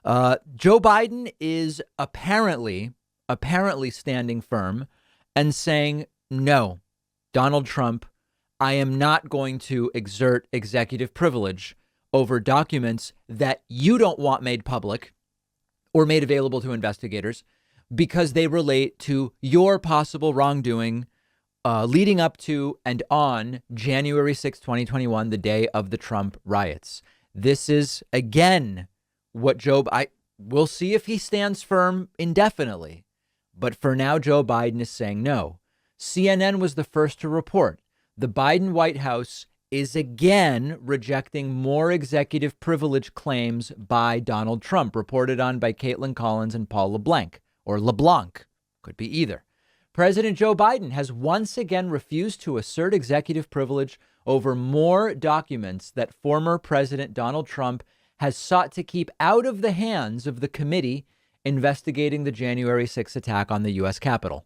Joe Biden is apparently standing firm and saying, no, Donald Trump, I am not going to exert executive privilege over documents that you don't want made public or made available to investigators because they relate to your possible wrongdoing leading up to and on January 6, 2021, the day of the Trump riots. This is, again, what we'll see if he stands firm indefinitely. But for now, Joe Biden is saying no. CNN was the first to report the Biden White House is again rejecting more executive privilege claims by Donald Trump, reported on by Caitlin Collins and Paul LeBlanc, or LeBlanc, could be either. President Joe Biden has once again refused to assert executive privilege over more documents that former President Donald Trump has sought to keep out of the hands of the committee investigating the January 6th attack on the U.S. Capitol.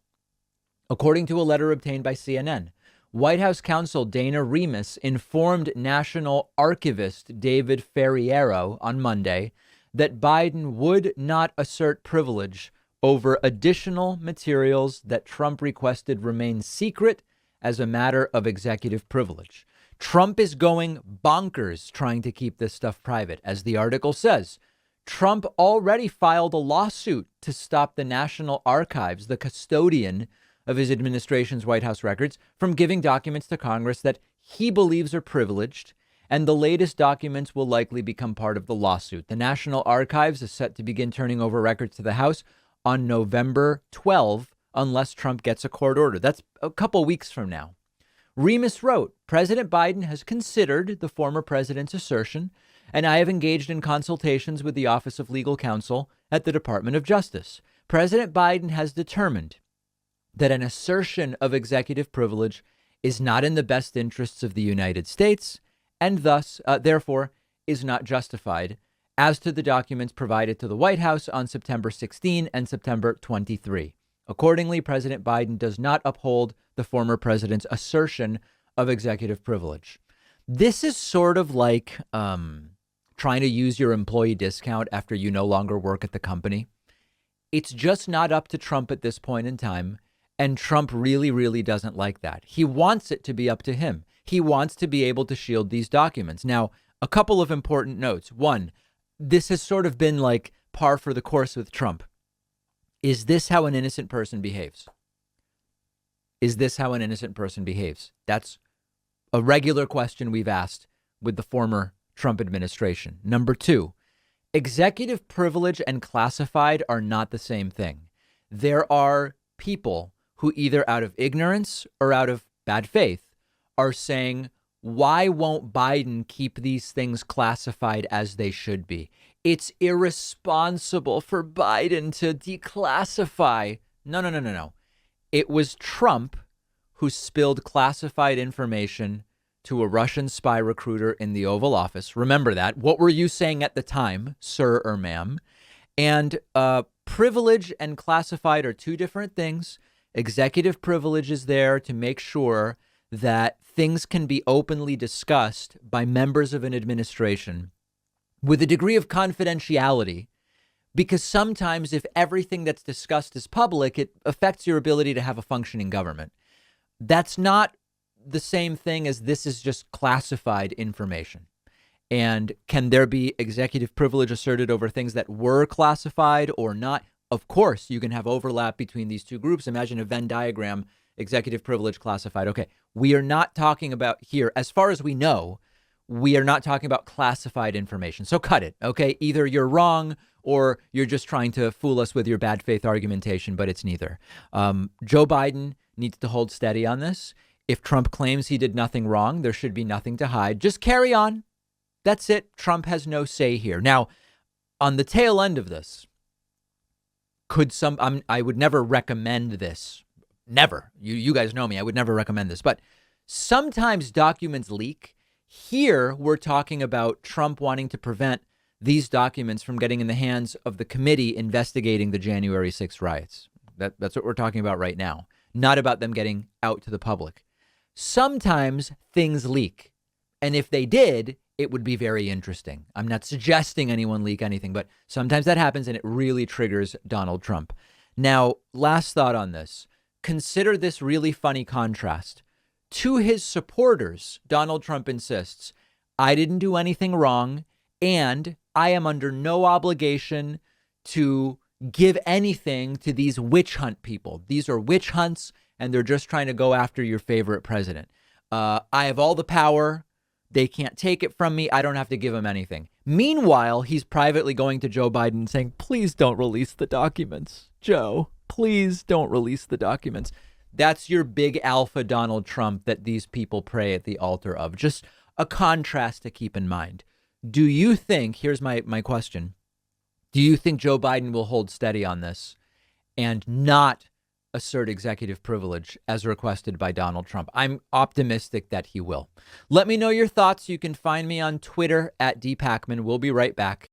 According to a letter obtained by CNN, White House counsel Dana Remus informed National Archivist David Ferriero on Monday that Biden would not assert privilege over additional materials that Trump requested remain secret as a matter of executive privilege. Trump is going bonkers trying to keep this stuff private. As the article says, Trump already filed a lawsuit to stop the National Archives, the custodian of his administration's White House records, from giving documents to Congress that he believes are privileged. And the latest documents will likely become part of the lawsuit. The National Archives is set to begin turning over records to the House on November 12, unless Trump gets a court order. That's a couple weeks from now. Remus wrote, President Biden has considered the former president's assertion, and I have engaged in consultations with the Office of Legal Counsel at the Department of Justice. President Biden has determined that an assertion of executive privilege is not in the best interests of the United States and thus, therefore, is not justified as to the documents provided to the White House on September 16 and September 23. Accordingly, President Biden does not uphold the former president's assertion of executive privilege. This is sort of like trying to use your employee discount after you no longer work at the company. It's just not up to Trump at this point in time. And Trump really, really doesn't like that. He wants it to be up to him. He wants to be able to shield these documents. Now, a couple of important notes. One, this has sort of been like par for the course with Trump. Is this how an innocent person behaves? Is this how an innocent person behaves? That's a regular question we've asked with the former Trump administration. Number two, executive privilege and classified are not the same thing. There are people who either out of ignorance or out of bad faith are saying, why won't Biden keep these things classified as they should be? It's irresponsible for Biden to declassify. No. It was Trump who spilled classified information to a Russian spy recruiter in the Oval Office. Remember that. What were you saying at the time, sir or ma'am? And privilege and classified are two different things. Executive privilege is there to make sure that things can be openly discussed by members of an administration with a degree of confidentiality, because sometimes if everything that's discussed is public, it affects your ability to have a functioning government. That's not the same thing as this is just classified information. And can there be executive privilege asserted over things that were classified or not? Of course, you can have overlap between these two groups. Imagine a Venn diagram, executive privilege, classified. Okay, we are not talking about here, as far as we know, we are not talking about classified information. So cut it. Okay, either you're wrong or you're just trying to fool us with your bad faith argumentation, but it's neither. Joe Biden needs to hold steady on this. If Trump claims he did nothing wrong, there should be nothing to hide. Just carry on. That's it. Trump has no say here. Now, on the tail end of this, I would never recommend this. Never. You guys know me. I would never recommend this. But sometimes documents leak. Here, we're talking about Trump wanting to prevent these documents from getting in the hands of the committee investigating the January 6th riots. That's what we're talking about right now. Not about them getting out to the public. Sometimes things leak. And if they did, it would be very interesting. I'm not suggesting anyone leak anything, but sometimes that happens and it really triggers Donald Trump. Now, last thought on this. Consider this really funny contrast. To his supporters, Donald Trump insists, I didn't do anything wrong, and I am under no obligation to give anything to these witch hunt people. These are witch hunts, and they're just trying to go after your favorite president. I have all the power. They can't take it from me. I don't have to give them anything. Meanwhile, he's privately going to Joe Biden saying, please don't release the documents. Joe, please don't release the documents. That's your big alpha Donald Trump that these people pray at the altar of. Just a contrast to keep in mind. Do you think, here's my question, do you think Joe Biden will hold steady on this and not assert executive privilege as requested by Donald Trump? I'm optimistic that he will. Let me know your thoughts. You can find me on Twitter at dpacman. We'll be right back.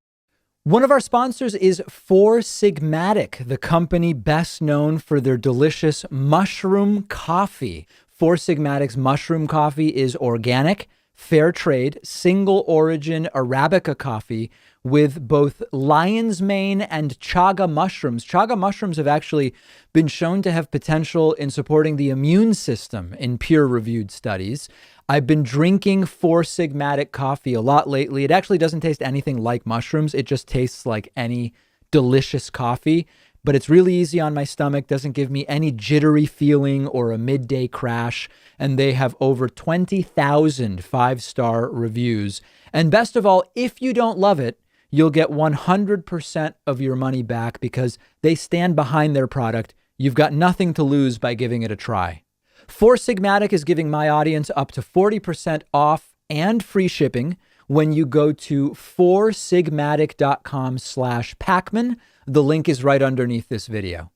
One of our sponsors is Four Sigmatic, the company best known for their delicious mushroom coffee. Four Sigmatic's mushroom coffee is organic, fair trade, single origin Arabica coffee with both lion's mane and chaga mushrooms. Chaga mushrooms have actually been shown to have potential in supporting the immune system in peer-reviewed studies. I've been drinking Four Sigmatic coffee a lot lately. It actually doesn't taste anything like mushrooms. It just tastes like any delicious coffee, but it's really easy on my stomach, doesn't give me any jittery feeling or a midday crash. And they have over 20,000 five-star reviews. And best of all, if you don't love it, you'll get 100% of your money back because they stand behind their product. You've got nothing to lose by giving it a try. Four Sigmatic is giving my audience up to 40% off and free shipping when you go to foursigmatic.com/Pacman. The link is right underneath this video.